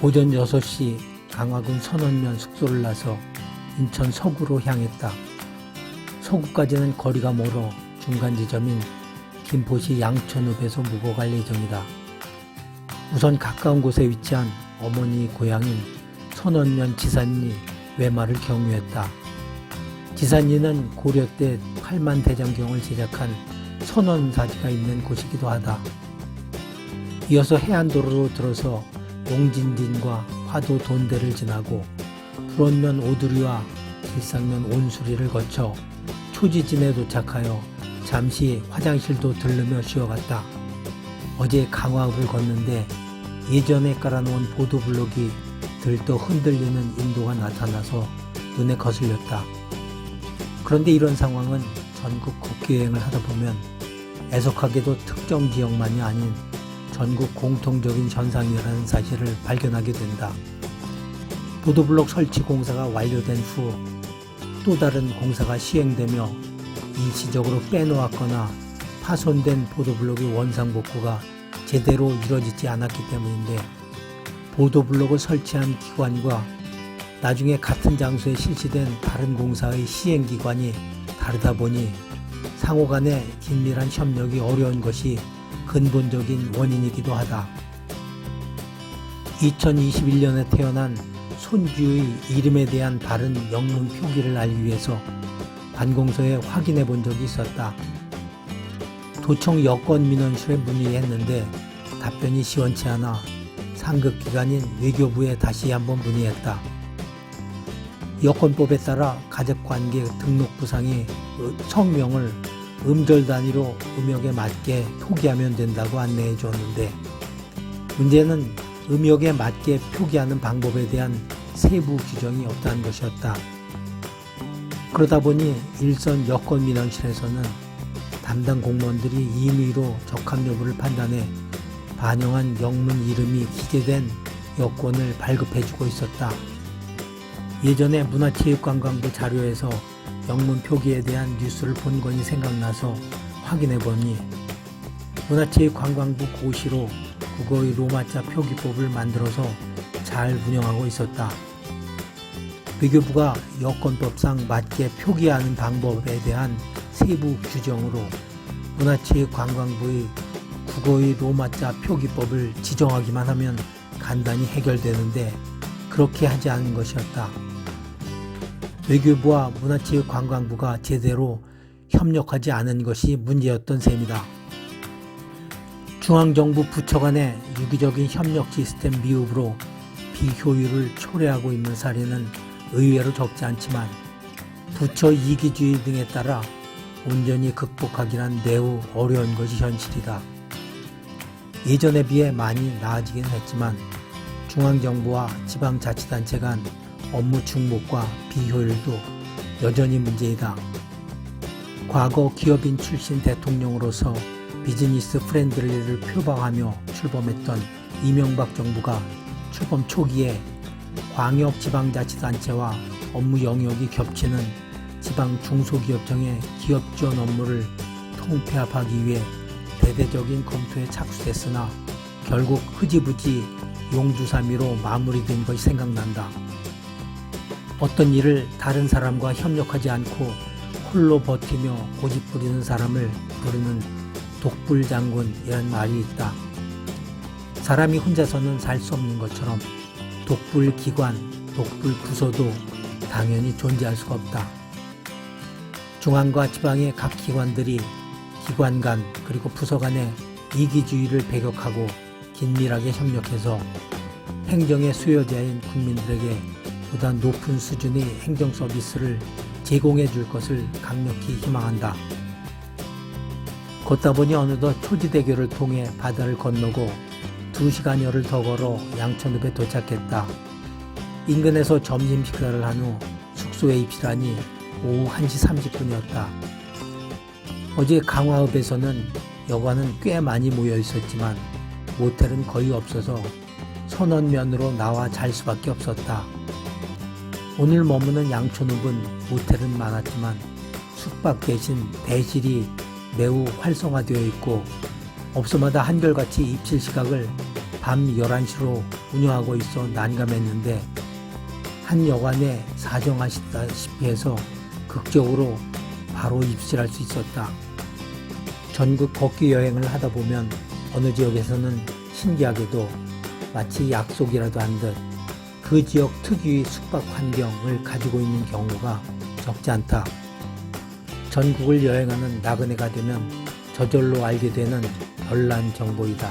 오전 6시 강화군 선원면 숙소를 나서 인천 서구로 향했다. 서구까지는 거리가 멀어 중간 지점인 김포시 양천읍에서 묵어 갈 예정이다. 우선 가까운 곳에 위치한 어머니 고향인 선원면 지산리 외마를 경유했다. 지산리는 고려 때 팔만대장경을 제작한 선원사지가 있는 곳이기도 하다. 이어서 해안도로로 들어서 용진딘과 화도 돈대를 지나고 불원면 오두리와 길상면 온수리를 거쳐 초지진에 도착하여 잠시 화장실도 들르며 쉬어갔다. 어제 강화읍을 걷는데 예전에 깔아놓은 보도블록이 들떠 흔들리는 인도가 나타나서 눈에 거슬렸다. 그런데 이런 상황은 전국 국기여행을 하다 보면 애석하게도 특정 지역만이 아닌 전국 공통적인 현상이라는 사실을 발견하게 된다. 보도블록 설치 공사가 완료된 후 또 다른 공사가 시행되며 일시적으로 빼놓았거나 파손된 보도블록의 원상복구가 제대로 이루어지지 않았기 때문인데, 보도블록을 설치한 기관과 나중에 같은 장소에 실시된 다른 공사의 시행기관이 다르다 보니 상호 간의 긴밀한 협력이 어려운 것이 근본적인 원인이기도 하다. 2021년에 태어난 손주의 이름에 대한 바른 영문 표기를 알기 위해서 관공서에 확인해 본 적이 있었다. 도청 여권민원실에 문의했는데 답변이 시원치 않아 상급기관인 외교부에 다시 한번 문의했다. 여권법에 따라 가족관계 등록부상의 성명을 음절 단위로 음역에 맞게 표기하면 된다고 안내해 줬는데, 문제는 음역에 맞게 표기하는 방법에 대한 세부 규정이 없다는 것이었다. 그러다 보니 일선 여권민원실에서는 담당 공무원들이 임의로 적합 여부를 판단해 반영한 영문 이름이 기재된 여권을 발급해주고 있었다. 예전에 문화체육관광부 자료에서 영문 표기에 대한 뉴스를 본 건이 생각나서 확인해보니 문화체육관광부 고시로 국어의 로마자 표기법을 만들어서 잘 운영하고 있었다. 외교부가 여권법상 맞게 표기하는 방법에 대한 세부 규정으로 문화체육관광부의 국어의 로마자 표기법을 지정하기만 하면 간단히 해결되는데 그렇게 하지 않은 것이었다. 외교부와 문화체육관광부가 제대로 협력하지 않은 것이 문제였던 셈이다. 중앙정부 부처 간의 유기적인 협력 시스템 미흡으로 비효율을 초래하고 있는 사례는 의외로 적지 않지만 부처 이기주의 등에 따라 온전히 극복하기란 매우 어려운 것이 현실이다. 예전에 비해 많이 나아지긴 했지만 중앙정부와 지방자치단체 간 업무 중복과 비효율도 여전히 문제이다. 과거 기업인 출신 대통령으로서 비즈니스 프렌들리를 표방하며 출범했던 이명박 정부가 출범 초기에 광역 지방자치단체와 업무 영역이 겹치는 지방 중소기업청의 기업 지원 업무를 통폐합하기 위해 대대적인 검토에 착수됐으나 결국 흐지부지 용두사미로 마무리된 것이 생각난다. 어떤 일을 다른 사람과 협력하지 않고 홀로 버티며 고집 부리는 사람을 부르는 독불장군이라는 말이 있다. 사람이 혼자서는 살 수 없는 것처럼 독불기관, 독불부서도 당연히 존재할 수가 없다. 중앙과 지방의 각 기관들이 기관 간 그리고 부서 간의 이기주의를 배격하고 긴밀하게 협력해서 행정의 수요자인 국민들에게 보다 높은 수준의 행정 서비스를 제공해 줄 것을 강력히 희망한다. 걷다 보니 어느덧 초지대교를 통해 바다를 건너고 2시간여를 더 걸어 양천읍에 도착했다. 인근에서 점심 식사를 한 후 숙소에 입실하니 오후 1시 30분이었다. 어제 강화읍에서는 여관은 꽤 많이 모여 있었지만 모텔은 거의 없어서 선원면으로 나와 잘 수밖에 없었다. 오늘 머무는 양천읍은 모텔은 많았지만 숙박 대신 대실이 매우 활성화되어 있고 업소마다 한결같이 입실 시각을 밤 11시로 운영하고 있어 난감했는데 한 여관에 사정하시다시피 해서 극적으로 바로 입실할 수 있었다. 전국 걷기 여행을 하다 보면 어느 지역에서는 신기하게도 마치 약속이라도 한 듯 그 지역 특유의 숙박 환경을 가지고 있는 경우가 적지 않다. 전국을 여행하는 나그네가 되면 저절로 알게 되는 별난 정보이다.